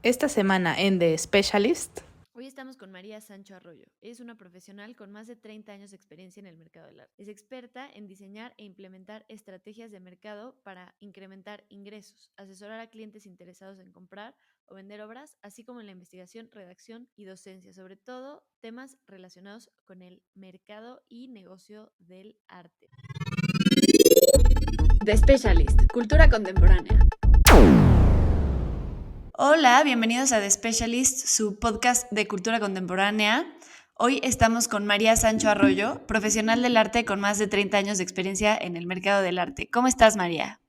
Esta semana en The Specialist. Hoy estamos con María Sancho Arroyo. Es una profesional con más de 30 años de experiencia en el mercado del arte. Es experta en diseñar e implementar estrategias de mercado para incrementar ingresos, asesorar a clientes interesados en comprar o vender obras, así como en la investigación, redacción y docencia, sobre todo temas relacionados con el mercado y negocio del arte. The Specialist, cultura contemporánea. Hola, bienvenidos a The Specialist, su podcast de cultura contemporánea. Hoy estamos con María Sancho Arroyo, profesional del arte con más de 30 años de experiencia en el mercado del arte. ¿Cómo estás, María?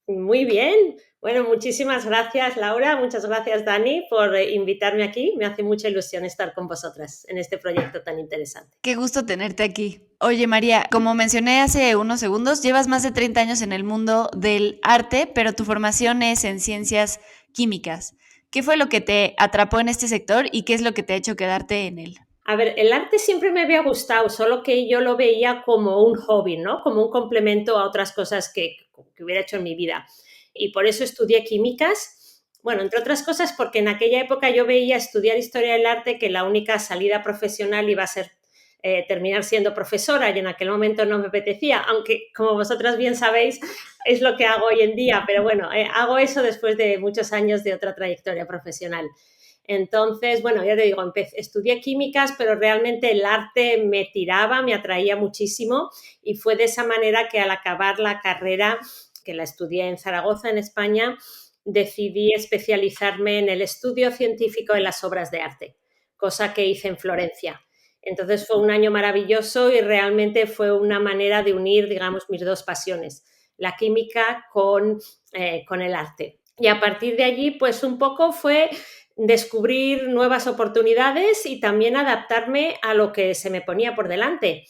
Muy bien. Bueno, muchísimas gracias, Laura. Muchas gracias, Dani, por invitarme aquí. Me hace mucha ilusión estar con vosotras en este proyecto tan interesante. Qué gusto tenerte aquí. Oye, María, como mencioné hace unos segundos, llevas más de 30 años en el mundo del arte, pero tu formación es en ciencias químicas. ¿Qué fue lo que te atrapó en este sector y qué es lo que te ha hecho quedarte en él? A ver, el arte siempre me había gustado, solo que yo lo veía como un hobby, ¿no? Como un complemento a otras cosas que hubiera hecho en mi vida. Y por eso estudié químicas. Bueno, entre otras cosas porque en aquella época yo veía estudiar historia del arte que la única salida profesional iba a ser terminar siendo profesora y en aquel momento no me apetecía, aunque como vosotras bien sabéis es lo que hago hoy en día, pero bueno, hago eso después de muchos años de otra trayectoria profesional. Entonces, bueno, ya te digo, estudié químicas, pero realmente el arte me tiraba, me atraía muchísimo y fue de esa manera que al acabar la carrera, que la estudié en Zaragoza, en España, decidí especializarme en el estudio científico de las obras de arte, cosa que hice en Florencia. Entonces fue un año maravilloso y realmente fue una manera de unir, digamos, mis dos pasiones, la química con el arte. Y a partir de allí, pues un poco fue descubrir nuevas oportunidades y también adaptarme a lo que se me ponía por delante,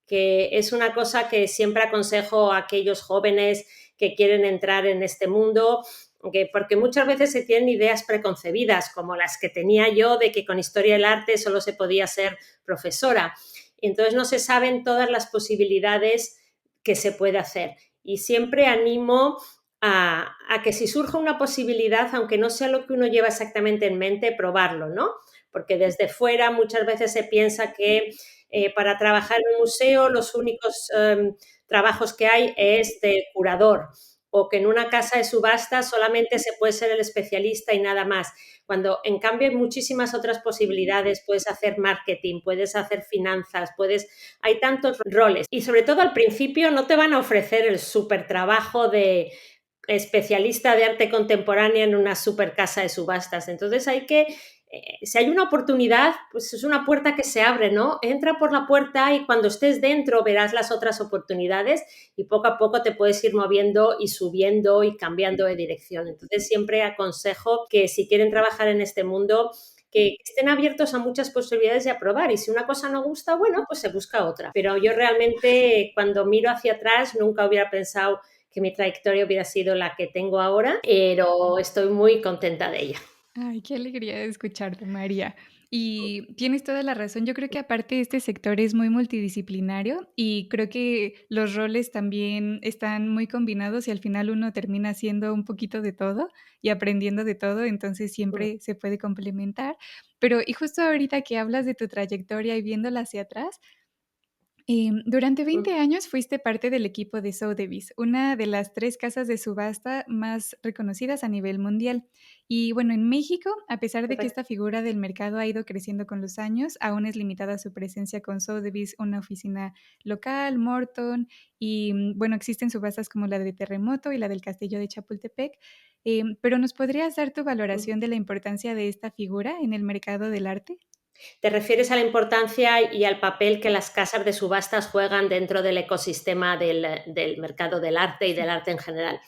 que es una cosa que siempre aconsejo a aquellos jóvenes que quieren entrar en este mundo, porque muchas veces se tienen ideas preconcebidas, como las que tenía yo de que con historia del arte solo se podía ser profesora. Y entonces no se saben todas las posibilidades que se puede hacer. Y siempre animo a que si surge una posibilidad, aunque no sea lo que uno lleva exactamente en mente, probarlo, ¿no? Porque desde fuera muchas veces se piensa que para trabajar en un museo los únicos trabajos que hay es de curador o que en una casa de subasta solamente se puede ser el especialista y nada más. Cuando en cambio hay muchísimas otras posibilidades, puedes hacer marketing, puedes hacer finanzas, hay tantos roles y sobre todo al principio no te van a ofrecer el súper trabajo de especialista de arte contemporánea en una super casa de subastas. Entonces si hay una oportunidad, pues es una puerta que se abre, ¿no? Entra por la puerta y cuando estés dentro verás las otras oportunidades y poco a poco te puedes ir moviendo y subiendo y cambiando de dirección. Entonces siempre aconsejo que si quieren trabajar en este mundo, que estén abiertos a muchas posibilidades de aprobar y si una cosa no gusta, bueno, pues se busca otra. Pero yo realmente cuando miro hacia atrás nunca hubiera pensado que mi trayectoria hubiera sido la que tengo ahora, pero estoy muy contenta de ella. Ay, qué alegría de escucharte, María. Y tienes toda la razón. Yo creo que aparte este sector es muy multidisciplinario y creo que los roles también están muy combinados y al final uno termina haciendo un poquito de todo y aprendiendo de todo, entonces siempre se puede complementar. Pero y justo ahorita que hablas de tu trayectoria y viéndola hacia atrás, durante 20 años fuiste parte del equipo de Sotheby's, una de las 3 casas de subasta más reconocidas a nivel mundial. Y bueno, en México, a pesar de que esta figura del mercado ha ido creciendo con los años, aún es limitada su presencia con Sotheby's, una oficina local, Morton, y bueno, existen subastas como la de Terremoto y la del Castillo de Chapultepec. Pero ¿nos podrías dar tu valoración de la importancia de esta figura en el mercado del arte? ¿Te refieres a la importancia y al papel que las casas de subastas juegan dentro del ecosistema del mercado del arte y del Sí. arte en general?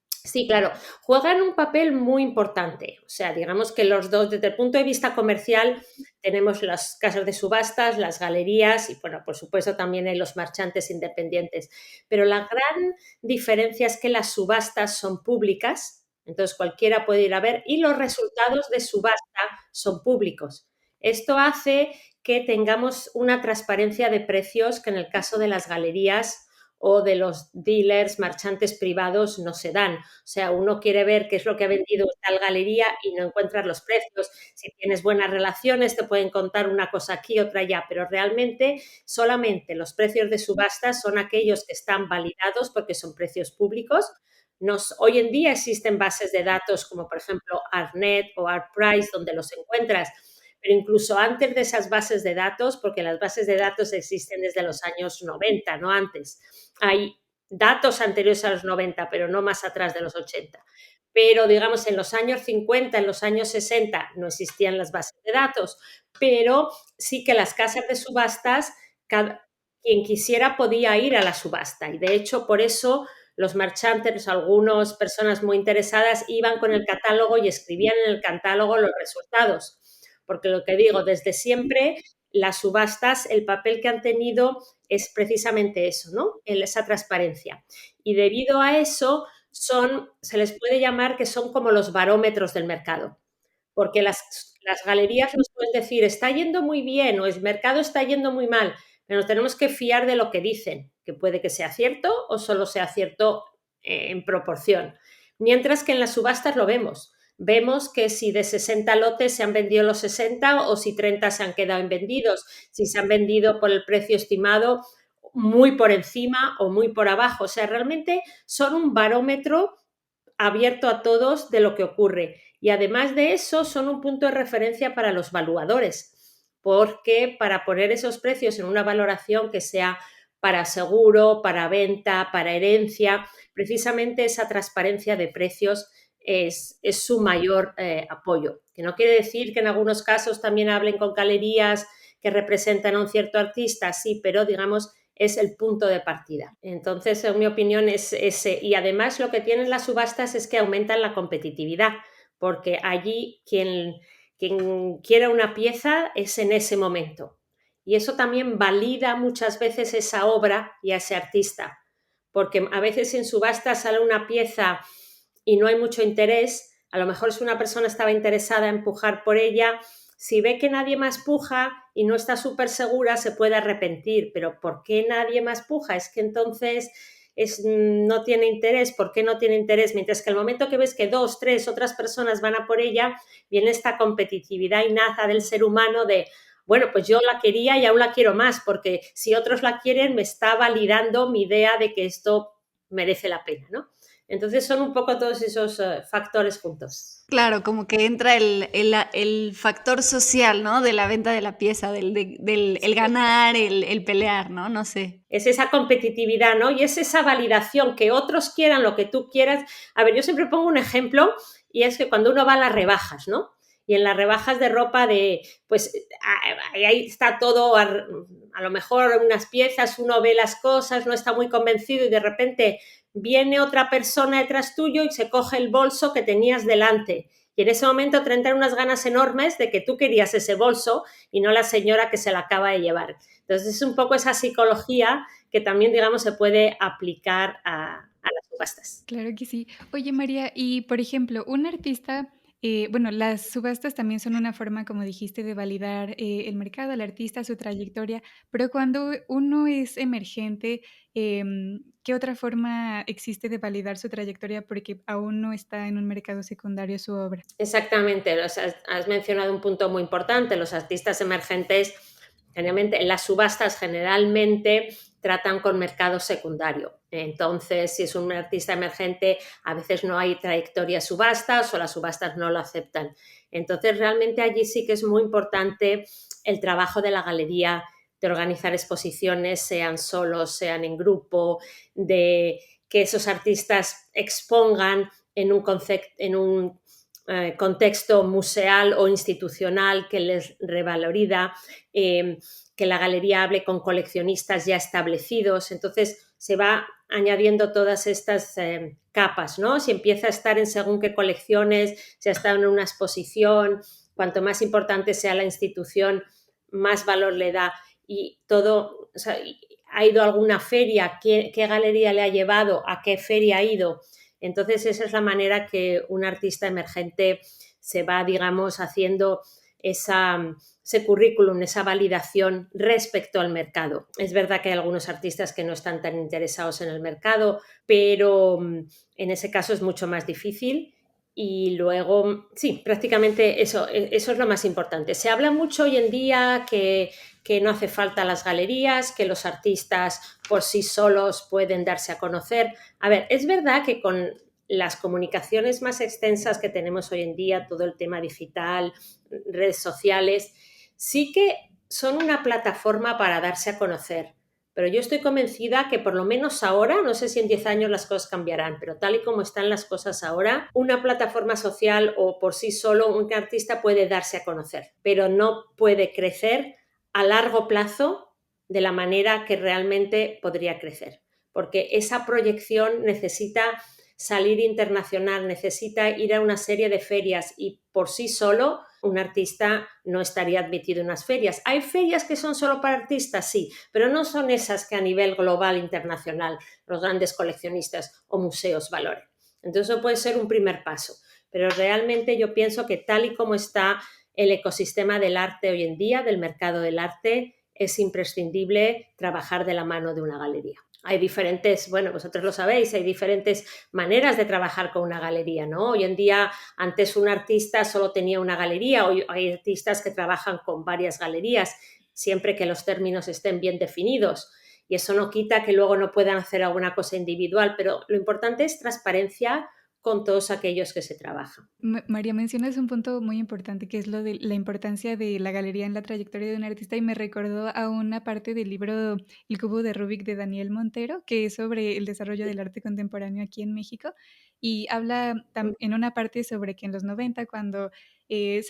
Sí, claro, juegan un papel muy importante. O sea, digamos que los dos, desde el punto de vista comercial, tenemos las casas de subastas, las galerías y, bueno, por supuesto también hay los marchantes independientes. Pero la gran diferencia es que las subastas son públicas, entonces cualquiera puede ir a ver, y los resultados de subasta son públicos. Esto hace que tengamos una transparencia de precios que en el caso de las galerías o de los dealers, marchantes privados, no se dan. O sea, uno quiere ver qué es lo que ha vendido tal galería y no encuentras los precios. Si tienes buenas relaciones, te pueden contar una cosa aquí, otra allá, pero realmente solamente los precios de subastas son aquellos que están validados porque son precios públicos. Hoy en día existen bases de datos como por ejemplo ArtNet o ArtPrice donde los encuentras, pero incluso antes de esas bases de datos, porque las bases de datos existen desde los años 90, no antes. Hay datos anteriores a los 90, pero no más atrás de los 80. Pero, digamos, en los años 50, en los años 60 no existían las bases de datos, pero sí que las casas de subastas, quien quisiera podía ir a la subasta. Y, de hecho, por eso los marchantes, algunas personas muy interesadas, iban con el catálogo y escribían en el catálogo los resultados. Porque lo que digo, desde siempre las subastas, el papel que han tenido es precisamente eso, ¿no? Esa transparencia. Y debido a eso, se les puede llamar que son como los barómetros del mercado. Porque las galerías nos pueden decir, está yendo muy bien o el mercado está yendo muy mal, pero nos tenemos que fiar de lo que dicen, que puede que sea cierto o solo sea cierto en proporción. Mientras que en las subastas lo vemos. Vemos que si de 60 lotes se han vendido los 60 o si 30 se han quedado invendidos, si se han vendido por el precio estimado muy por encima o muy por abajo. O sea, realmente son un barómetro abierto a todos de lo que ocurre. Y además de eso, son un punto de referencia para los valuadores, porque para poner esos precios en una valoración que sea para seguro, para venta, para herencia, precisamente esa transparencia de precios es su mayor apoyo. Que no quiere decir que en algunos casos también hablen con galerías que representan a un cierto artista, sí, pero digamos es el punto de partida. Entonces, en mi opinión, es ese. Y además lo que tienen las subastas es que aumentan la competitividad, porque allí quien quiera una pieza es en ese momento. Y eso también valida muchas veces esa obra y a ese artista, porque a veces en subasta sale una pieza y no hay mucho interés, a lo mejor si una persona estaba interesada en pujar por ella, si ve que nadie más puja y no está súper segura, se puede arrepentir. Pero ¿por qué nadie más puja? Es que entonces no tiene interés. ¿Por qué no tiene interés? Mientras que el momento que ves que 2, 3 otras personas van a por ella, viene esta competitividad innata del ser humano de, bueno, pues yo la quería y aún la quiero más, porque si otros la quieren me está validando mi idea de que esto merece la pena, ¿no? Entonces son un poco todos esos factores juntos. Claro, como que entra el factor social, ¿no? De la venta de la pieza, el ganar, el pelear, ¿no? No sé. Es esa competitividad, ¿no? Y es esa validación, que otros quieran lo que tú quieras. A ver, yo siempre pongo un ejemplo y es que cuando uno va a las rebajas, ¿no? Y en las rebajas de ropa pues ahí está todo, a lo mejor unas piezas, uno ve las cosas, no está muy convencido y de repente viene otra persona detrás tuyo y se coge el bolso que tenías delante. Y en ese momento te entran unas ganas enormes de que tú querías ese bolso y no la señora que se la acaba de llevar. Entonces es un poco esa psicología que también, digamos, se puede aplicar a las subastas. Claro que sí. Oye, María, y por ejemplo, un artista, bueno, las subastas también son una forma, como dijiste, de validar el mercado, el artista, su trayectoria, pero cuando uno es emergente, ¿qué otra forma existe de validar su trayectoria porque aún no está en un mercado secundario su obra? Exactamente, has mencionado un punto muy importante. Los artistas emergentes, generalmente, en las subastas generalmente tratan con mercado secundario. Entonces, si es un artista emergente, a veces no hay trayectoria subastas o las subastas no lo aceptan. Entonces, realmente allí sí que es muy importante el trabajo de la galería, de organizar exposiciones, sean solos, sean en grupo, de que esos artistas expongan en un contexto museal o institucional que les revaloriza, que la galería hable con coleccionistas ya establecidos. Entonces se va añadiendo todas estas capas, ¿no? Si empieza a estar en según qué colecciones, si ha estado en una exposición, cuanto más importante sea la institución, más valor le da. Y todo, o sea, ha ido a alguna feria, qué galería le ha llevado, a qué feria ha ido. Entonces, esa es la manera que un artista emergente se va, digamos, haciendo ese currículum, esa validación respecto al mercado. Es verdad que hay algunos artistas que no están tan interesados en el mercado, pero en ese caso es mucho más difícil. Y luego, sí, prácticamente eso es lo más importante. Se habla mucho hoy en día que no hace falta las galerías, que los artistas por sí solos pueden darse a conocer. A ver, es verdad que con las comunicaciones más extensas que tenemos hoy en día, todo el tema digital, redes sociales, sí que son una plataforma para darse a conocer. Pero yo estoy convencida que por lo menos ahora, no sé si en 10 años las cosas cambiarán, pero tal y como están las cosas ahora, una plataforma social o por sí solo un artista puede darse a conocer, pero no puede crecer a largo plazo de la manera que realmente podría crecer, porque esa proyección necesita salir internacional, necesita ir a una serie de ferias y por sí solo un artista no estaría admitido en unas ferias. ¿Hay ferias que son solo para artistas? Sí, pero no son esas que a nivel global, internacional, los grandes coleccionistas o museos valoren. Entonces eso puede ser un primer paso, pero realmente yo pienso que tal y como está el ecosistema del arte hoy en día, del mercado del arte, es imprescindible trabajar de la mano de una galería. Hay diferentes, bueno, vosotros lo sabéis, hay diferentes maneras de trabajar con una galería, ¿no? Hoy en día, antes un artista solo tenía una galería, hoy hay artistas que trabajan con varias galerías, siempre que los términos estén bien definidos. Y eso no quita que luego no puedan hacer alguna cosa individual, pero lo importante es transparencia con todos aquellos que se trabajan. María, mencionas un punto muy importante que es lo de la importancia de la galería en la trayectoria de un artista y me recordó a una parte del libro El cubo de Rubik de Daniel Montero, que es sobre el desarrollo del arte contemporáneo aquí en México y habla en una parte sobre que en los 90 cuando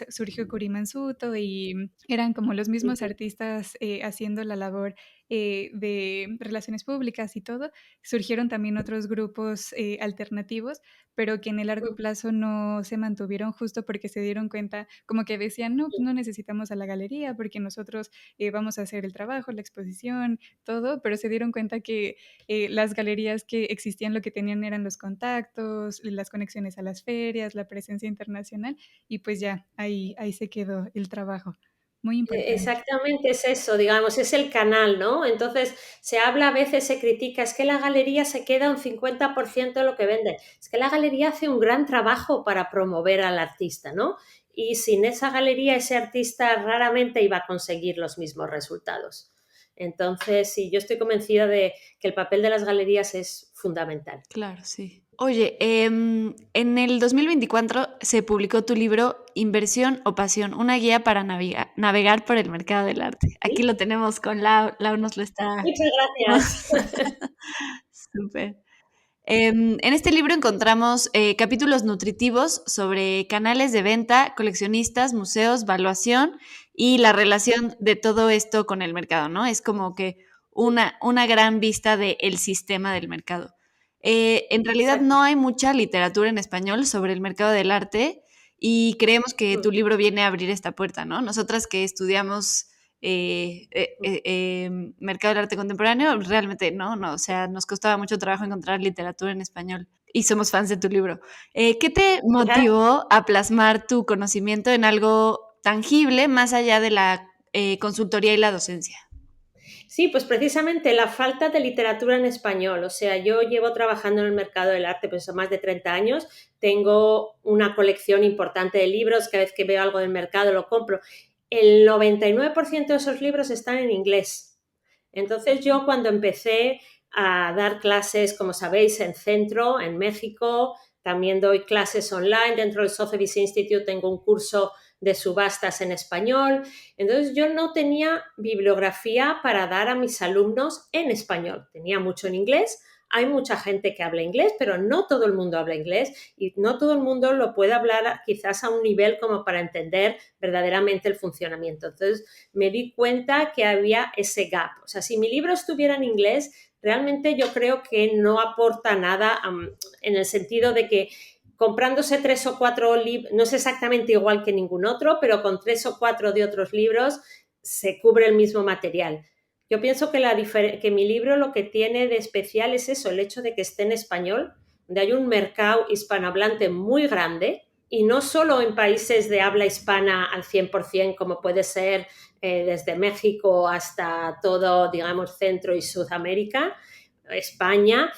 surgió Kurimansuto y eran como los mismos artistas haciendo la labor de relaciones públicas y todo, surgieron también otros grupos alternativos pero que en el largo plazo no se mantuvieron justo porque se dieron cuenta, como que decían, no, no necesitamos a la galería porque nosotros vamos a hacer el trabajo, la exposición, todo, pero se dieron cuenta que las galerías que existían lo que tenían eran los contactos, las conexiones a las ferias, la presencia internacional y pues ya, ahí se quedó el trabajo. Muy importante. Exactamente es eso, digamos, es el canal, ¿no? Entonces se habla a veces, se critica, es que la galería se queda un 50% de lo que vende. Es que la galería hace un gran trabajo para promover al artista, ¿no? Y sin esa galería, ese artista raramente iba a conseguir los mismos resultados. Entonces, sí, yo estoy convencida de que el papel de las galerías es fundamental. Claro, sí. Oye, en el 2024 se publicó tu libro Inversión o Pasión, una guía para navegar por el mercado del arte. Aquí lo tenemos con Lau. Lau nos lo está... Muchas gracias. Súper. En este libro encontramos capítulos nutritivos sobre canales de venta, coleccionistas, museos, valuación y la relación de todo esto con el mercado, ¿no? Es como que una gran vista del sistema del mercado. En realidad Exacto. no hay mucha literatura en español sobre el mercado del arte y creemos que tu libro viene a abrir esta puerta, ¿no? Nosotras que estudiamos mercado del arte contemporáneo, realmente no, o sea, nos costaba mucho trabajo encontrar literatura en español y somos fans de tu libro. ¿Qué te motivó a plasmar tu conocimiento en algo tangible más allá de la consultoría y la docencia? Sí, pues precisamente la falta de literatura en español. O sea, yo llevo trabajando en el mercado del arte pues más de 30 años, tengo una colección importante de libros, cada vez que veo algo del mercado lo compro. El 99% de esos libros están en inglés. Entonces yo cuando empecé a dar clases, como sabéis, en Centro, en México, también doy clases online, dentro del Sotheby's Institute tengo un curso de subastas en español. Entonces yo no tenía bibliografía para dar a mis alumnos en español. Tenía mucho en inglés. Hay mucha gente que habla inglés, pero no todo el mundo habla inglés y no todo el mundo lo puede hablar quizás a un nivel como para entender verdaderamente el funcionamiento. Entonces me di cuenta que había ese gap. O sea, si mi libro estuviera en inglés, realmente yo creo que no aporta nada en el sentido de que comprándose 3 o 4 libros, no es exactamente igual que ningún otro, pero con 3 o 4 de otros libros se cubre el mismo material. Yo pienso que mi libro lo que tiene de especial es eso, el hecho de que esté en español, donde hay un mercado hispanohablante muy grande y no solo en países de habla hispana al 100%, como puede ser desde México hasta todo, digamos, Centro y Sudamérica, España,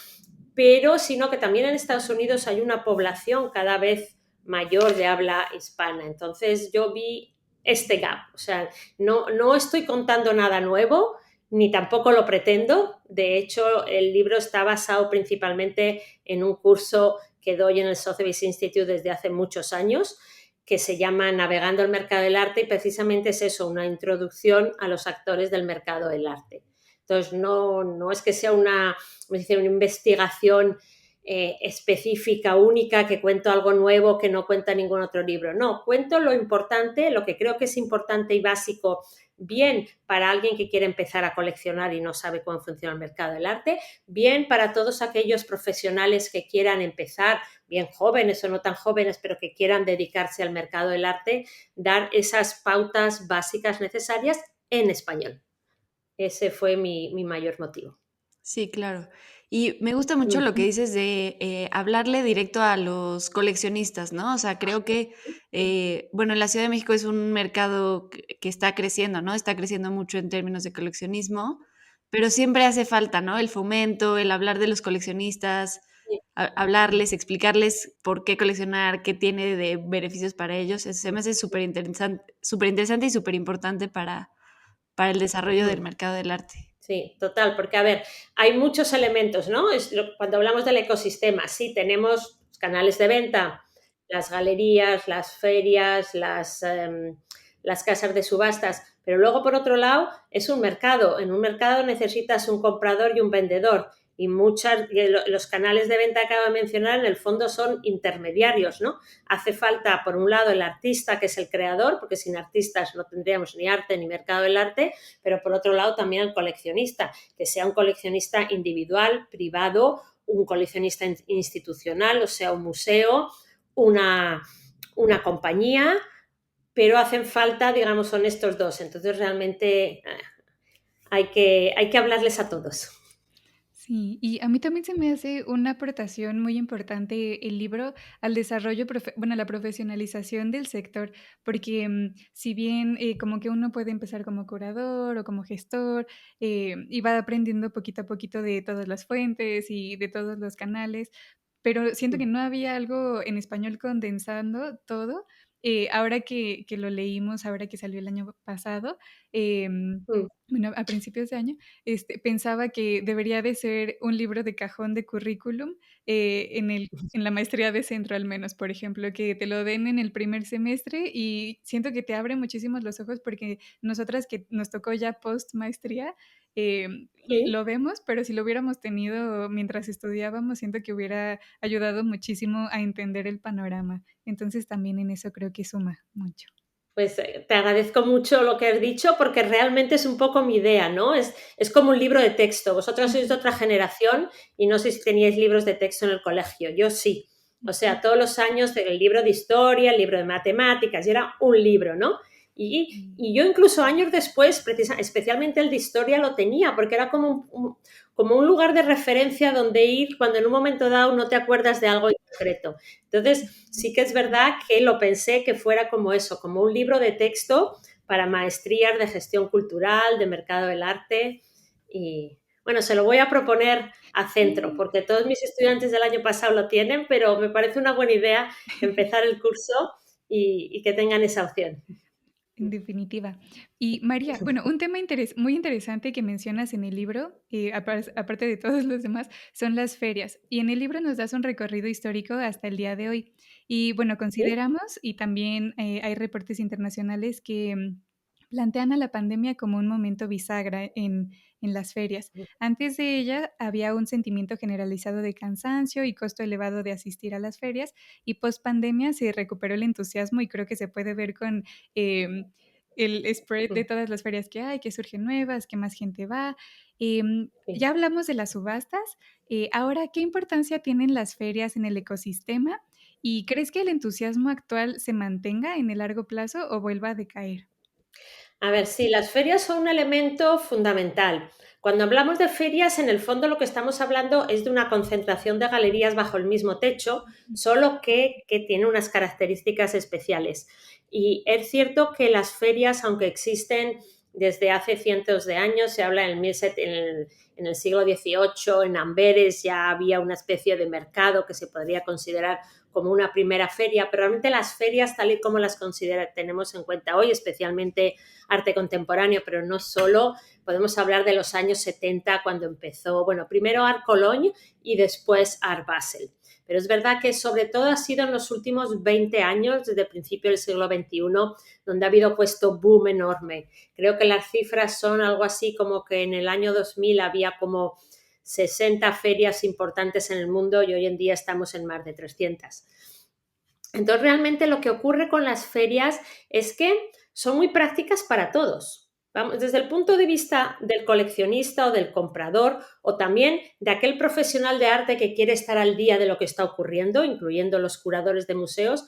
pero sino que también en Estados Unidos hay una población cada vez mayor de habla hispana. Entonces yo vi este gap, o sea, no estoy contando nada nuevo, ni tampoco lo pretendo. De hecho, el libro está basado principalmente en un curso que doy en el Sotheby's Institute desde hace muchos años, que se llama Navegando el mercado del arte, y precisamente es eso, una introducción a los actores del mercado del arte. Entonces, no es que sea una investigación específica, única, que cuento algo nuevo que no cuenta ningún otro libro. No, cuento lo importante, lo que creo que es importante y básico, bien para alguien que quiere empezar a coleccionar y no sabe cómo funciona el mercado del arte, bien para todos aquellos profesionales que quieran empezar, bien jóvenes o no tan jóvenes, pero que quieran dedicarse al mercado del arte, dar esas pautas básicas necesarias en español. Ese fue mi mayor motivo. Sí, claro. Y me gusta mucho lo que dices de hablarle directo a los coleccionistas, ¿no? O sea, creo que, bueno, en la Ciudad de México es un mercado que está creciendo, ¿no? Está creciendo mucho en términos de coleccionismo, pero siempre hace falta, ¿no? El fomento, el hablar de los coleccionistas, hablarles, explicarles por qué coleccionar, qué tiene de beneficios para ellos. Eso se me hace súper interesante y súper importante para el desarrollo del mercado del arte. Sí, total, porque a ver, hay muchos elementos, ¿no? Cuando hablamos del ecosistema, sí, tenemos canales de venta, las galerías, las ferias, las casas de subastas, pero luego, por otro lado, es un mercado. En un mercado necesitas un comprador y un vendedor, y los canales de venta que acabo de mencionar en el fondo son intermediarios, ¿no? Hace falta, por un lado, el artista, que es el creador, porque sin artistas no tendríamos ni arte ni mercado del arte, pero por otro lado también el coleccionista, que sea un coleccionista individual, privado, un coleccionista institucional, o sea, un museo, una compañía, pero hacen falta, digamos, son estos dos. Entonces realmente hay que hablarles a todos. Sí, y a mí también se me hace una aportación muy importante el libro al desarrollo, bueno, a la profesionalización del sector, porque si bien como que uno puede empezar como curador o como gestor y va aprendiendo poquito a poquito de todas las fuentes y de todos los canales, pero siento que no había algo en español condensando todo. Ahora que lo leímos, ahora que salió el año pasado, bueno, a principios de año, pensaba que debería de ser un libro de cajón de currículum en la maestría de centro al menos, por ejemplo, que te lo den en el primer semestre y siento que te abre muchísimos los ojos porque nosotras que nos tocó ya post maestría, Sí. lo vemos, pero si lo hubiéramos tenido mientras estudiábamos, siento que hubiera ayudado muchísimo a entender el panorama. Entonces también en eso creo que suma mucho. Pues te agradezco mucho lo que has dicho porque realmente es un poco mi idea, ¿no? Es como un libro de texto. Vosotros sois de otra generación y no sé si teníais libros de texto en el colegio. Yo sí. O sea, todos los años el libro de historia, el libro de matemáticas, y era un libro, ¿no? Y yo incluso años después, especialmente el de historia, lo tenía porque era como un lugar de referencia donde ir cuando en un momento dado no te acuerdas de algo en concreto. Entonces, sí que es verdad que lo pensé que fuera como eso, como un libro de texto para maestrías de gestión cultural, de mercado del arte. Y bueno, se lo voy a proponer a Centro, porque todos mis estudiantes del año pasado lo tienen, pero me parece una buena idea empezar el curso y que tengan esa opción. En definitiva. Y María, bueno, un tema muy interesante que mencionas en el libro, aparte de todos los demás, son las ferias. Y en el libro nos das un recorrido histórico hasta el día de hoy. Y bueno, ¿Sí? consideramos, y también hay reportes internacionales que plantean a la pandemia como un momento bisagra en las ferias. Antes de ella había un sentimiento generalizado de cansancio y costo elevado de asistir a las ferias, y post pandemia se recuperó el entusiasmo y creo que se puede ver con el spread de todas las ferias que hay, que surgen nuevas, que más gente va. Sí. Ya hablamos de las subastas. Ahora, ¿qué importancia tienen las ferias en el ecosistema? ¿Y crees que el entusiasmo actual se mantenga en el largo plazo o vuelva a decaer? A ver, sí, las ferias son un elemento fundamental, Cuando hablamos de ferias, en el fondo lo que estamos hablando es de una concentración de galerías bajo el mismo techo, solo que tiene unas características especiales. Y es cierto que las ferias, aunque existen desde hace cientos de años, se habla en el siglo XVIII, en Amberes ya había una especie de mercado que se podría considerar como una primera feria, pero realmente las ferias, tal y como las tenemos en cuenta hoy, especialmente arte contemporáneo, pero no solo, podemos hablar de los años 70 cuando empezó, bueno, primero Art Cologne y después Art Basel. Pero es verdad que sobre todo ha sido en los últimos 20 años, desde el principio del siglo XXI, donde ha habido puesto boom enorme. Creo que las cifras son algo así como que en el año 2000 había como 60 ferias importantes en el mundo y hoy en día estamos en más de 300. Entonces, realmente lo que ocurre con las ferias es que son muy prácticas para todos. Vamos, desde el punto de vista del coleccionista o del comprador o también de aquel profesional de arte que quiere estar al día de lo que está ocurriendo, incluyendo los curadores de museos,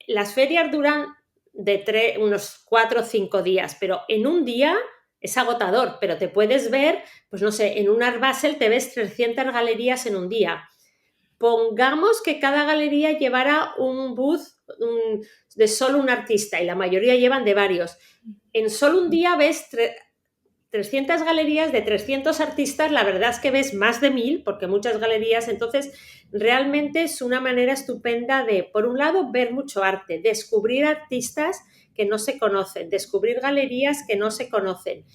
las ferias duran de unos 4 o 5 días, pero en un día es agotador, pero te puedes ver, pues no sé, en un Art Basel te ves 300 galerías en un día. Pongamos que cada galería llevara un booth de solo un artista y la mayoría llevan de varios. En solo un día ves 300 galerías de 300 artistas, la verdad es que ves más de 1000, porque muchas galerías, entonces realmente es una manera estupenda de, por un lado, ver mucho arte, descubrir artistas que no se conocen, descubrir galerías que no se conocen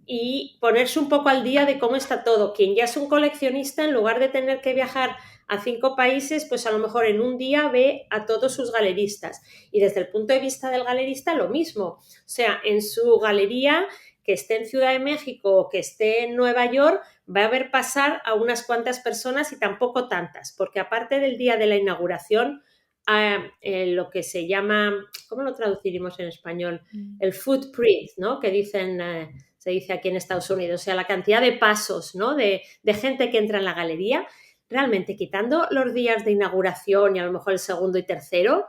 y ponerse un poco al día de cómo está todo. Quien ya es un coleccionista, en lugar de tener que viajar a 5 países, pues a lo mejor en un día ve a todos sus galeristas. Y desde el punto de vista del galerista, lo mismo. O sea, en su galería, que esté en Ciudad de México o que esté en Nueva York, va a ver pasar a unas cuantas personas y tampoco tantas, porque aparte del día de la inauguración, lo que se llama, ¿cómo lo traduciríamos en español? El footprint, ¿no? Que dicen, se dice aquí en Estados Unidos, o sea, la cantidad de pasos, ¿no? de gente que entra en la galería, realmente quitando los días de inauguración y a lo mejor el segundo y tercero,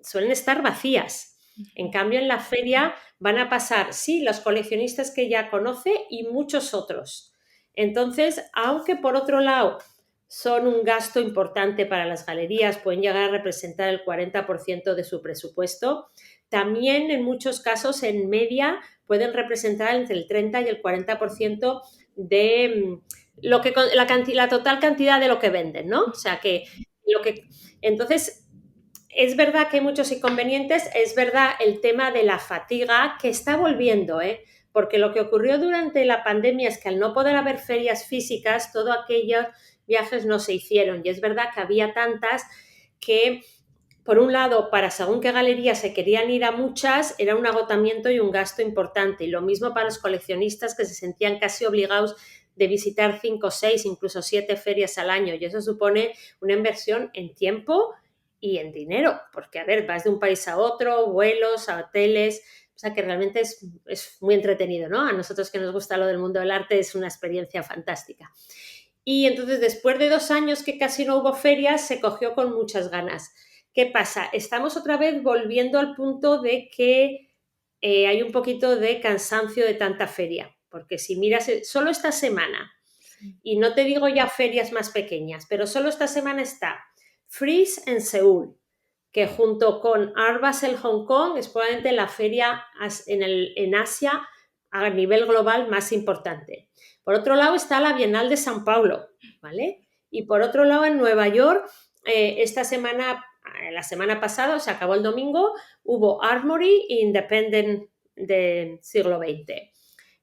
suelen estar vacías. En cambio, en la feria van a pasar, sí, los coleccionistas que ya conoce y muchos otros. Entonces, aunque por otro lado son un gasto importante para las galerías, pueden llegar a representar el 40% de su presupuesto, también en muchos casos en media pueden representar entre el 30 y el 40% de la total cantidad de lo que venden, ¿no? O sea, entonces, es verdad que hay muchos inconvenientes, es verdad el tema de la fatiga que está volviendo, porque lo que ocurrió durante la pandemia es que al no poder haber ferias físicas, todos aquellos viajes no se hicieron y es verdad que había tantas que, por un lado, para según qué galerías se querían ir a muchas, era un agotamiento y un gasto importante, y lo mismo para los coleccionistas que se sentían casi obligados de visitar 5, 6, incluso 7 ferias al año, y eso supone una inversión en tiempo y en dinero, porque, a ver, vas de un país a otro, vuelos, a hoteles, o sea que realmente es muy entretenido, ¿no? A nosotros que nos gusta lo del mundo del arte es una experiencia fantástica. Y entonces, después de 2 años que casi no hubo ferias, se cogió con muchas ganas. ¿Qué pasa? Estamos otra vez volviendo al punto de que hay un poquito de cansancio de tanta feria, porque si miras solo esta semana, y no te digo ya ferias más pequeñas, pero solo esta semana está Frieze en Seúl, que junto con Art Basel Hong Kong es probablemente la feria en Asia a nivel global más importante. Por otro lado está la Bienal de San Paulo, ¿vale? Y por otro lado en Nueva York, la semana pasada, se acabó el domingo, hubo Armory e Independent del siglo XX.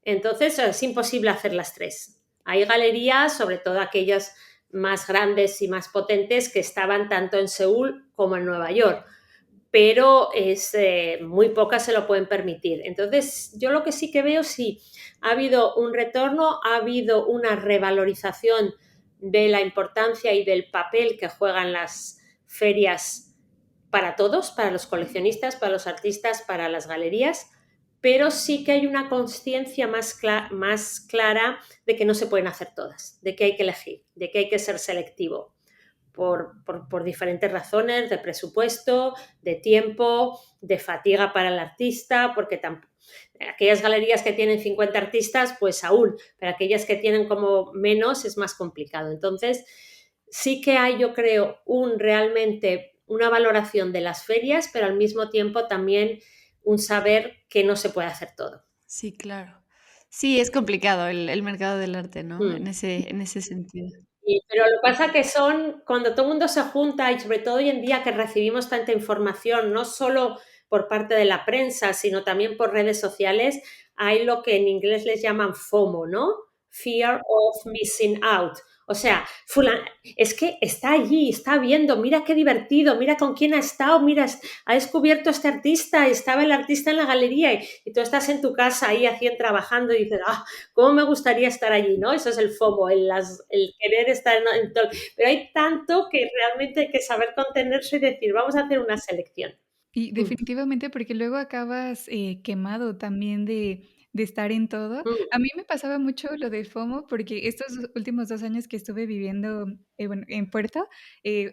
Entonces es imposible hacer las 3. Hay galerías, sobre todo aquellas más grandes y más potentes, que estaban tanto en Seúl como en Nueva York, pero muy pocas se lo pueden permitir. Entonces, yo lo que sí que veo, sí, ha habido un retorno, ha habido una revalorización de la importancia y del papel que juegan las ferias para todos, para los coleccionistas, para los artistas, para las galerías, pero sí que hay una conciencia más clara de que no se pueden hacer todas, de que hay que elegir, de que hay que ser selectivo. por diferentes razones, de presupuesto, de tiempo, de fatiga para el artista, porque aquellas galerías que tienen 50 artistas, pues aún, pero aquellas que tienen como menos es más complicado. Entonces, sí que hay, yo creo, realmente una valoración de las ferias, pero al mismo tiempo también un saber que no se puede hacer todo. Sí, claro. Sí, es complicado el mercado del arte, ¿no? Mm. En ese sentido. Pero lo que pasa que cuando todo el mundo se junta y sobre todo hoy en día que recibimos tanta información, no solo por parte de la prensa, sino también por redes sociales, hay lo que en inglés les llaman FOMO, ¿no? Fear of Missing Out. O sea, es que está allí, está viendo, mira qué divertido, mira con quién ha estado, mira, ha descubierto este artista, estaba el artista en la galería y tú estás en tu casa ahí trabajando y dices, cómo me gustaría estar allí, ¿no? Eso es el FOMO, el querer estar en todo. Pero hay tanto que realmente hay que saber contenerse y decir, vamos a hacer una selección. Y definitivamente, porque luego acabas quemado también de estar en todo. A mí me pasaba mucho lo del FOMO, porque estos últimos 2 años que estuve viviendo bueno, en Puerto,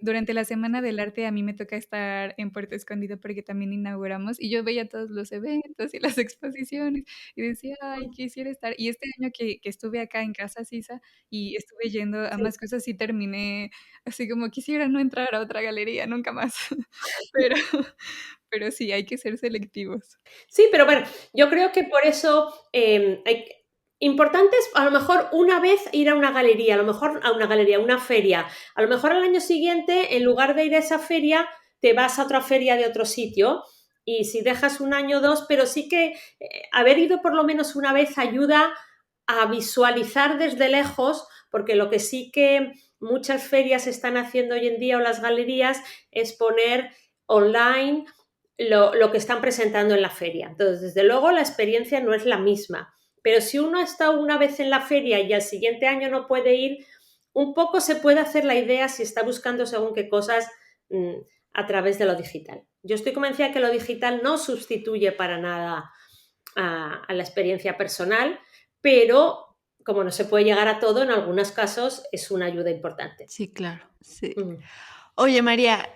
durante la Semana del Arte a mí me toca estar en Puerto Escondido porque también inauguramos y yo veía todos los eventos y las exposiciones y decía, ay, quisiera estar. Y este año que estuve acá en Casa Sisa y estuve yendo a Sí. más cosas y terminé así como quisiera no entrar a otra galería nunca más. Pero pero sí, hay que ser selectivos. Sí, pero bueno, yo creo que por eso importante es a lo mejor una vez ir a una galería, a lo mejor a una feria. A lo mejor al año siguiente, en lugar de ir a esa feria, te vas a otra feria de otro sitio. Y si dejas un año o dos, pero sí que haber ido por lo menos una vez ayuda a visualizar desde lejos, porque lo que sí que muchas ferias están haciendo hoy en día o las galerías es poner online lo que están presentando en la feria. Entonces, desde luego, la experiencia no es la misma. Pero si uno ha estado una vez en la feria y al siguiente año no puede ir, un poco se puede hacer la idea si está buscando según qué cosas a través de lo digital. Yo estoy convencida que lo digital no sustituye para nada a la experiencia personal, pero como no se puede llegar a todo, en algunos casos es una ayuda importante. Sí, claro. Sí. Oye, María,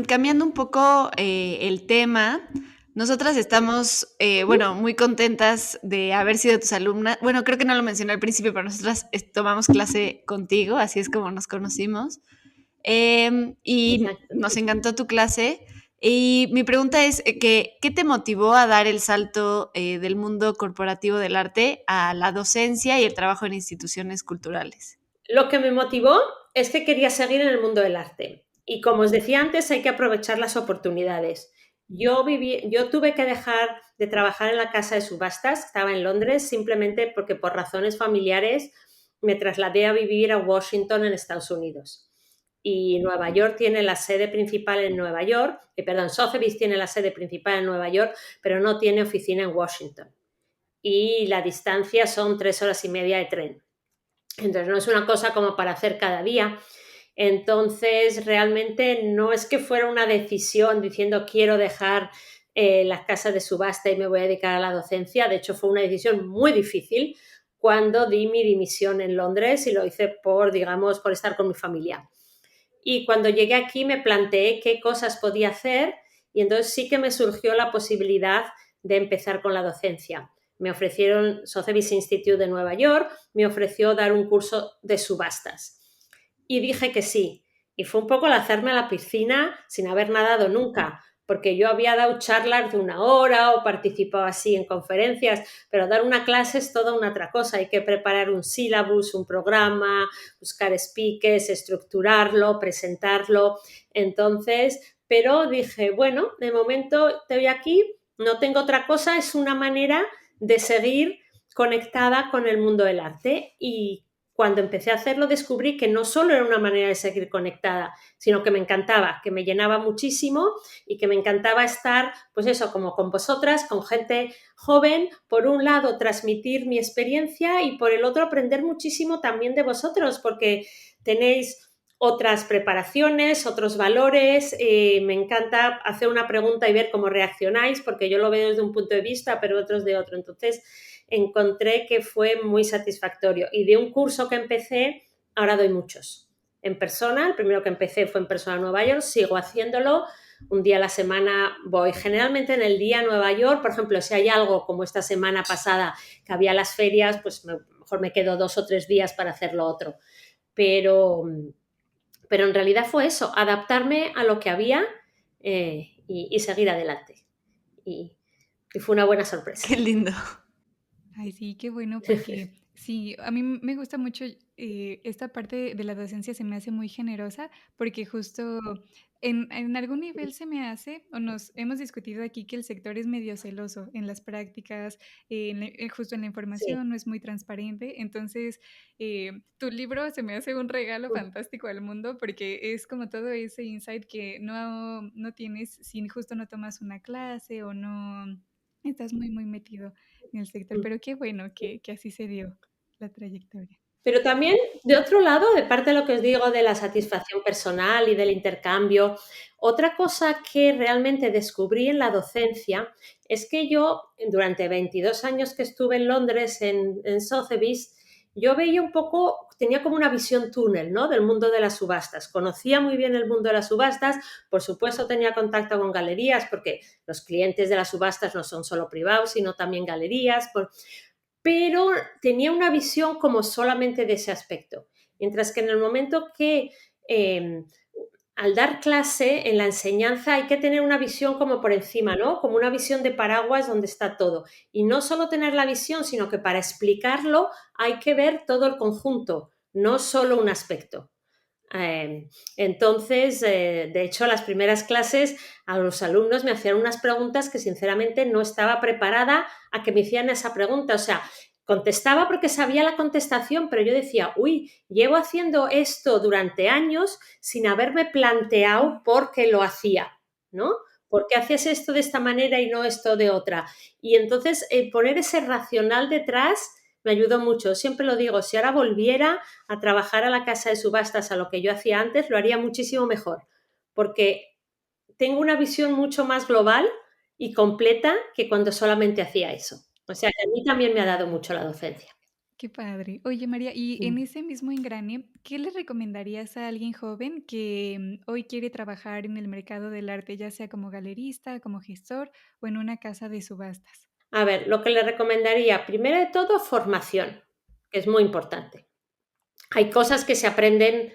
cambiando un poco el tema, nosotras estamos, bueno, muy contentas de haber sido tus alumnas. Bueno, creo que no lo mencioné al principio, pero nosotras tomamos clase contigo, así es como nos conocimos. Y Exacto. nos encantó tu clase. Y mi pregunta es, ¿qué te motivó a dar el salto del mundo corporativo del arte a la docencia y el trabajo en instituciones culturales? Lo que me motivó es que quería seguir en el mundo del arte. Y como os decía antes, hay que aprovechar las oportunidades. Yo tuve que dejar de trabajar en la casa de subastas, estaba en Londres, simplemente porque por razones familiares me trasladé a vivir a Washington en Estados Unidos. Y Nueva York tiene la sede principal en Nueva York, Sotheby's tiene la sede principal en Nueva York, pero no tiene oficina en Washington. Y la distancia son 3 horas y media de tren. Entonces no es una cosa como para hacer cada día. Entonces realmente no es que fuera una decisión diciendo quiero dejar las casas de subasta y me voy a dedicar a la docencia. De hecho fue una decisión muy difícil cuando di mi dimisión en Londres y lo hice por estar con mi familia. Y cuando llegué aquí me planteé qué cosas podía hacer y entonces sí que me surgió la posibilidad de empezar con la docencia. Me ofrecieron Sotheby's Institute de Nueva York, me ofreció dar un curso de subastas. Y dije que sí. Y fue un poco lanzarme a la piscina sin haber nadado nunca, porque yo había dado charlas de 1 hora o participado así en conferencias, pero dar una clase es toda una otra cosa. Hay que preparar un syllabus, un programa, buscar speakers, estructurarlo, presentarlo. Entonces, pero dije, bueno, de momento estoy aquí, no tengo otra cosa, es una manera de seguir conectada con el mundo del arte. Y cuando empecé a hacerlo descubrí que no solo era una manera de seguir conectada, sino que me encantaba, que me llenaba muchísimo y que me encantaba estar, pues eso, como con vosotras, con gente joven, por un lado transmitir mi experiencia y por el otro aprender muchísimo también de vosotros, porque tenéis otras preparaciones, otros valores. Me encanta hacer una pregunta y ver cómo reaccionáis, porque yo lo veo desde un punto de vista, pero otros de otro. Entonces, encontré que fue muy satisfactorio. Y de un curso que empecé, ahora doy muchos. en persona. El primero que empecé fue en persona en Nueva York, sigo haciéndolo. Un día a la semana voy. Generalmente en el día a Nueva York, por ejemplo, si hay algo como esta semana pasada que había las ferias, pues mejor me quedo 2 o 3 días para hacer lo otro. Pero en realidad fue eso, adaptarme a lo que había y seguir adelante. Y fue una buena sorpresa. Qué lindo. Ay, sí, qué bueno, porque sí, a mí me gusta mucho esta parte de la docencia, se me hace muy generosa, porque justo en algún nivel se me hace, o nos hemos discutido aquí que el sector es medio celoso en las prácticas, justo en la Sí. información, no es muy transparente. Entonces, tu libro se me hace un regalo fantástico al mundo, porque es como todo ese insight que no tienes si justo no tomas una clase o no estás muy, muy metido en el sector, pero qué bueno que así se dio la trayectoria. Pero también, de otro lado, de parte de lo que os digo de la satisfacción personal y del intercambio, otra cosa que realmente descubrí en la docencia es que yo, durante 22 años que estuve en Londres, en Sotheby's, yo veía un poco, tenía como una visión túnel, ¿no?, del mundo de las subastas. Conocía muy bien el mundo de las subastas, por supuesto tenía contacto con galerías, porque los clientes de las subastas no son solo privados, sino también galerías, pero tenía una visión como solamente de ese aspecto. Mientras que en el momento que al dar clase, en la enseñanza hay que tener una visión como por encima, ¿no? Como una visión de paraguas donde está todo. Y no solo tener la visión, sino que para explicarlo hay que ver todo el conjunto, no solo un aspecto. Entonces, de hecho, las primeras clases a los alumnos me hacían unas preguntas que sinceramente no estaba preparada a que me hicieran esa pregunta. O sea, contestaba porque sabía la contestación, pero yo decía, uy, llevo haciendo esto durante años sin haberme planteado por qué lo hacía, ¿no? ¿Por qué haces esto de esta manera y no esto de otra? Y entonces, poner ese racional detrás me ayudó mucho. Siempre lo digo, si ahora volviera a trabajar a la casa de subastas a lo que yo hacía antes, lo haría muchísimo mejor, porque tengo una visión mucho más global y completa que cuando solamente hacía eso. O sea, que a mí también me ha dado mucho la docencia. Qué padre. Oye, María, y en ese mismo engrane, ¿qué le recomendarías a alguien joven que hoy quiere trabajar en el mercado del arte, ya sea como galerista, como gestor o en una casa de subastas? A ver, lo que le recomendaría, primero de todo, formación, que es muy importante. Hay cosas que se aprenden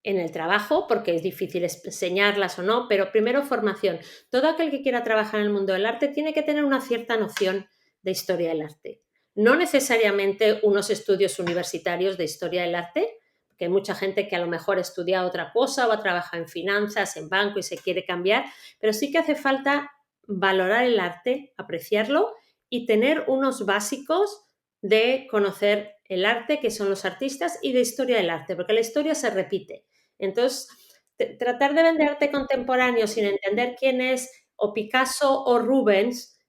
en el trabajo porque es difícil enseñarlas o no, pero primero formación. Todo aquel que quiera trabajar en el mundo del arte tiene que tener una cierta noción de historia del arte. No necesariamente unos estudios universitarios de historia del arte, porque hay mucha gente que a lo mejor estudia otra cosa o ha trabajado en finanzas, en banco y se quiere cambiar, pero sí que hace falta valorar el arte, apreciarlo y tener unos básicos de conocer el arte, que son los artistas, y de historia del arte, porque la historia se repite. Entonces, tratar de vender arte contemporáneo sin entender quién es o Picasso o Rubens,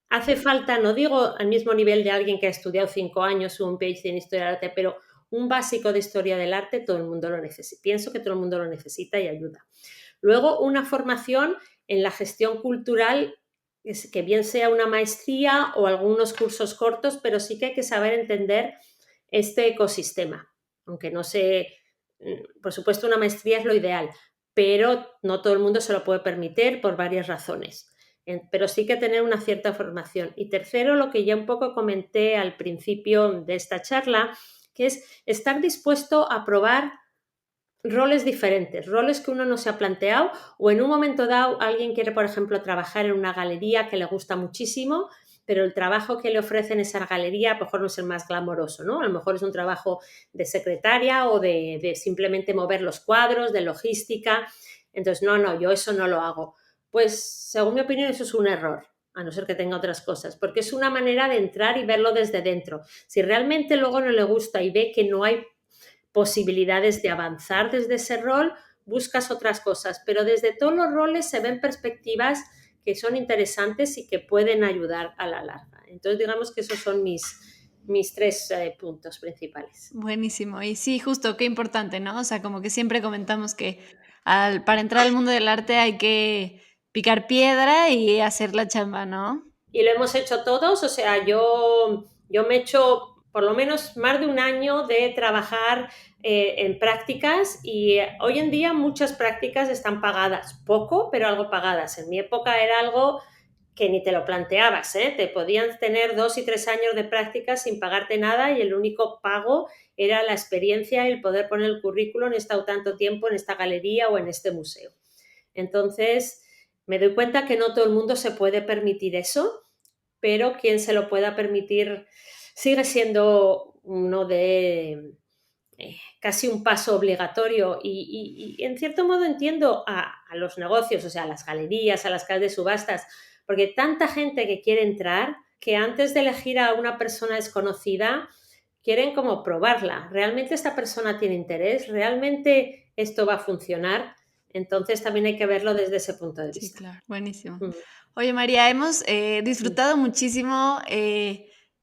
hace falta, no digo al mismo nivel de alguien que ha estudiado 5 años o un PhD en historia del arte, pero un básico de historia del arte todo el mundo lo necesita. Pienso que todo el mundo lo necesita y ayuda. Luego, una formación en la gestión cultural, que bien sea una maestría o algunos cursos cortos, pero sí que hay que saber entender este ecosistema. Aunque no sé, por supuesto una maestría es lo ideal, pero no todo el mundo se lo puede permitir por varias razones. Pero sí que tener una cierta formación. Y tercero, lo que ya un poco comenté al principio de esta charla, que es estar dispuesto a probar roles diferentes, roles que uno no se ha planteado, o en un momento dado alguien quiere, por ejemplo, trabajar en una galería que le gusta muchísimo, pero el trabajo que le ofrecen esa galería a lo mejor no es el más glamoroso, ¿no? A lo mejor es un trabajo de secretaria o de simplemente mover los cuadros, de logística. Entonces, no, yo eso no lo hago. Pues, según mi opinión, eso es un error, a no ser que tenga otras cosas, porque es una manera de entrar y verlo desde dentro. Si realmente luego no le gusta y ve que no hay posibilidades de avanzar desde ese rol, buscas otras cosas, pero desde todos los roles se ven perspectivas que son interesantes y que pueden ayudar a la larga. Entonces, digamos que esos son mis 3 puntos principales. Buenísimo. Y sí, justo, qué importante, ¿no? O sea, como que siempre comentamos que para entrar al mundo del arte hay que picar piedra y hacer la chamba, ¿no? Y lo hemos hecho todos, o sea, yo me echo por lo menos más de un año de trabajar en prácticas y hoy en día muchas prácticas están pagadas, poco, pero algo pagadas. En mi época era algo que ni te lo planteabas, ¿eh? Te podían tener 2 y 3 años de prácticas sin pagarte nada y el único pago era la experiencia y el poder poner el currículum, he estado tanto tiempo en esta galería o en este museo. Entonces, me doy cuenta que no todo el mundo se puede permitir eso, pero quien se lo pueda permitir sigue siendo uno de casi un paso obligatorio y en cierto modo entiendo a los negocios, o sea, a las galerías, a las casas de subastas, porque tanta gente que quiere entrar que antes de elegir a una persona desconocida quieren como probarla. ¿Realmente esta persona tiene interés? ¿Realmente esto va a funcionar? Entonces también hay que verlo desde ese punto de Sí, vista. claro, buenísimo. Mm. Oye, María, hemos disfrutado muchísimo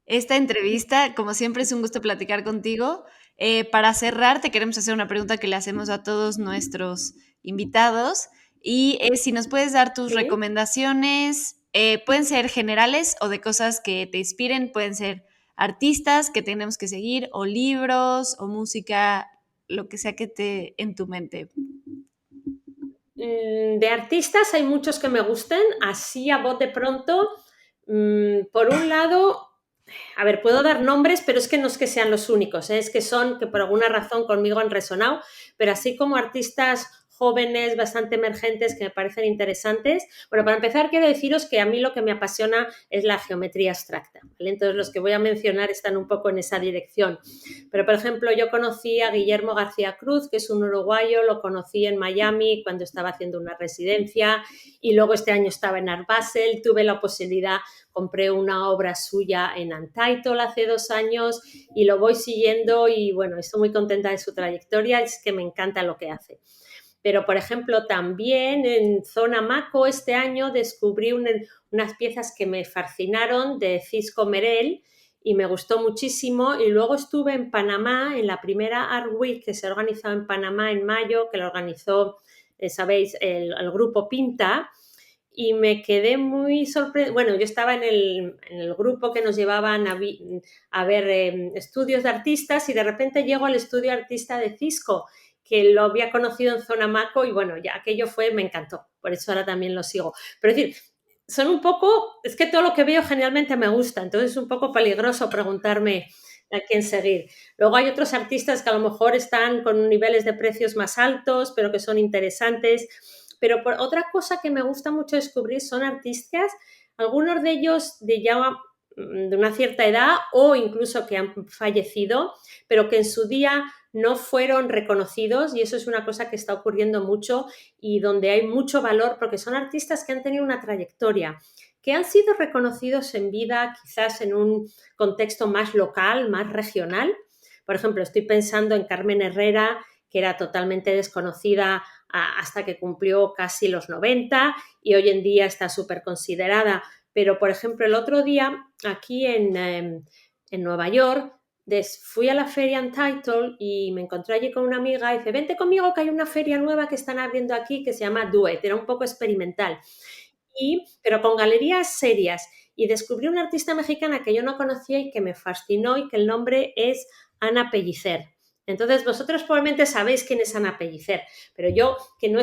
esta entrevista. Como siempre, es un gusto platicar contigo. Para cerrar, te queremos hacer una pregunta que le hacemos a todos nuestros invitados. Y si nos puedes dar tus ¿Sí? recomendaciones, pueden ser generales o de cosas que te inspiren, pueden ser artistas que tenemos que seguir, o libros, o música, lo que sea que te en tu mente. De artistas hay muchos que me gusten, así a bote pronto. Por un lado, a ver, puedo dar nombres, pero es que no es que sean los únicos, ¿eh? Es que son que por alguna razón conmigo han resonado, pero así como artistas jóvenes, bastante emergentes que me parecen interesantes. Bueno, para empezar quiero deciros que a mí lo que me apasiona es la geometría abstracta, ¿vale? Entonces los que voy a mencionar están un poco en esa dirección. Pero, por ejemplo, yo conocí a Guillermo García Cruz, que es un uruguayo, lo conocí en Miami cuando estaba haciendo una residencia y luego este año estaba en Art Basel, tuve la posibilidad, compré una obra suya en Untitled hace 2 años y lo voy siguiendo y bueno, estoy muy contenta de su trayectoria, es que me encanta lo que hace. Pero, por ejemplo, también en Zona Maco este año descubrí unas piezas que me fascinaron de Cisco Merel y me gustó muchísimo. Y luego estuve en Panamá, en la primera Art Week que se ha organizado en Panamá en mayo, que lo organizó, sabéis, el grupo Pinta, y me quedé muy sorprendida. Bueno, yo estaba en el grupo que nos llevaban a ver estudios de artistas y de repente llego al estudio artista de Cisco, que lo había conocido en Zona Maco y bueno, ya aquello me encantó, por eso ahora también lo sigo. Pero es decir, son un poco, es que todo lo que veo generalmente me gusta, entonces es un poco peligroso preguntarme a quién seguir. Luego hay otros artistas que a lo mejor están con niveles de precios más altos, pero que son interesantes. Pero otra cosa que me gusta mucho descubrir son artistas, algunos de ellos de una cierta edad o incluso que han fallecido, pero que en su día no fueron reconocidos y eso es una cosa que está ocurriendo mucho y donde hay mucho valor porque son artistas que han tenido una trayectoria, que han sido reconocidos en vida quizás en un contexto más local, más regional. Por ejemplo, estoy pensando en Carmen Herrera, que era totalmente desconocida hasta que cumplió casi los 90 y hoy en día está súper considerada. Pero, por ejemplo, el otro día aquí en Nueva York fui a la feria Untitled y me encontré allí con una amiga y dice, vente conmigo que hay una feria nueva que están abriendo aquí que se llama Duet, era un poco experimental, pero con galerías serias. Y descubrí una artista mexicana que yo no conocía y que me fascinó y que el nombre es Ana Pellicer. Entonces, vosotros probablemente sabéis quién es Ana Pellicer, pero yo, que no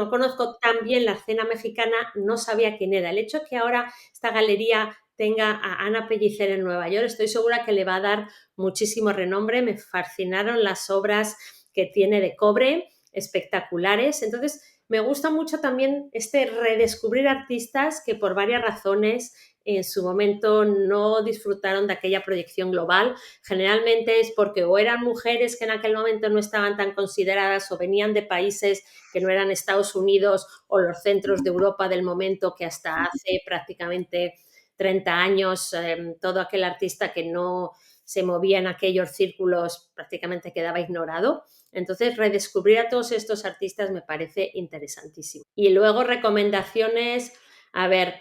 conozco tan bien la escena mexicana, no sabía quién era. El hecho que ahora esta galería tenga a Ana Pellicer en Nueva York, estoy segura que le va a dar muchísimo renombre. Me fascinaron las obras que tiene de cobre, espectaculares. Entonces, me gusta mucho también redescubrir artistas que por varias razones en su momento no disfrutaron de aquella proyección global. Generalmente es porque o eran mujeres que en aquel momento no estaban tan consideradas o venían de países que no eran Estados Unidos o los centros de Europa del momento, que hasta hace prácticamente 30 años todo aquel artista que no se movía en aquellos círculos prácticamente quedaba ignorado. Entonces, redescubrir a todos estos artistas me parece interesantísimo. Y luego recomendaciones, a ver,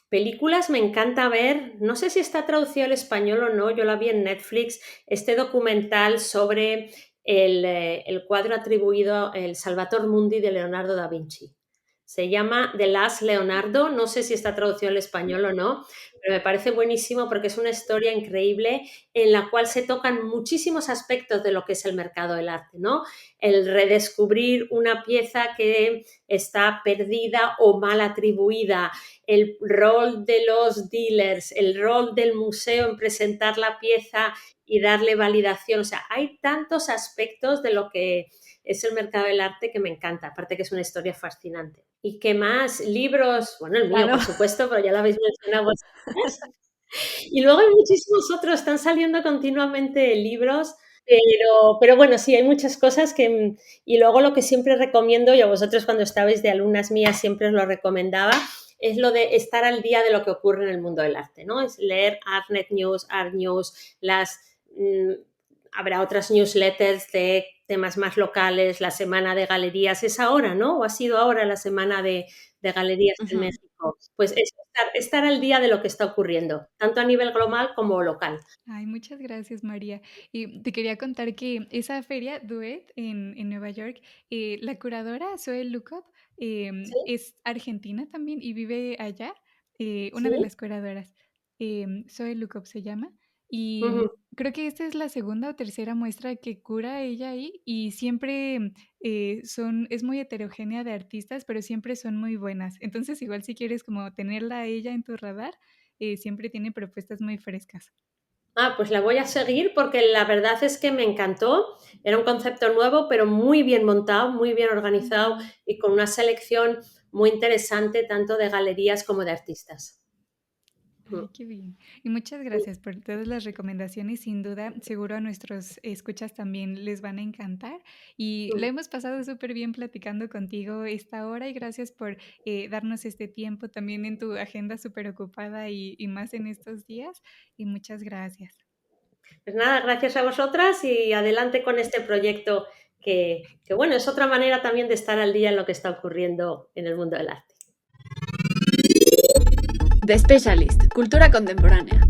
películas me encanta ver, no sé si está traducido al español o no, yo la vi en Netflix, este documental sobre el cuadro atribuido, el Salvator Mundi de Leonardo da Vinci. Se llama The Last Leonardo, no sé si está traducido al español o no, pero me parece buenísimo porque es una historia increíble en la cual se tocan muchísimos aspectos de lo que es el mercado del arte, ¿no? El redescubrir una pieza que está perdida o mal atribuida, el rol de los dealers, el rol del museo en presentar la pieza y darle validación. O sea, hay tantos aspectos de lo que es el mercado del arte que me encanta, aparte que es una historia fascinante. ¿Y qué más? Libros, bueno, el mío, Claro. por supuesto, pero ya lo habéis mencionado vosotros. Y luego hay muchísimos otros, están saliendo continuamente libros, pero bueno, sí, hay muchas cosas que... Y luego lo que siempre recomiendo, y a vosotros cuando estabais de alumnas mías siempre os lo recomendaba, es lo de estar al día de lo que ocurre en el mundo del arte, ¿no? Es leer Artnet News, Art News, habrá otras newsletters de temas más locales, la semana de galerías, es ahora, ¿no? ¿O ha sido ahora la semana de galerías en México? Pues es estar al día de lo que está ocurriendo, tanto a nivel global como local. Ay, muchas gracias, María. Y te quería contar que esa feria Duet en Nueva York, la curadora Zoe Lukov Sí, es argentina también y vive allá, una de sí. las curadoras, Zoe Lukov se llama, y Ujú. creo que esta es la segunda o tercera muestra que cura ella ahí y siempre es muy heterogénea de artistas, pero siempre son muy buenas. Entonces, igual si quieres como tenerla a ella en tu radar, siempre tiene propuestas muy frescas. Ah, pues la voy a seguir porque la verdad es que me encantó. Era un concepto nuevo, pero muy bien montado, muy bien organizado y con una selección muy interesante tanto de galerías como de artistas. Ay, qué bien. Y muchas gracias por todas las recomendaciones. Sin duda, seguro a nuestros escuchas también les van a encantar. Y la hemos pasado súper bien platicando contigo esta hora y gracias por darnos este tiempo también en tu agenda súper ocupada y más en estos días. Y muchas gracias. Pues nada, gracias a vosotras y adelante con este proyecto que bueno, es otra manera también de estar al día en lo que está ocurriendo en el mundo del arte. The Specialist, cultura contemporánea.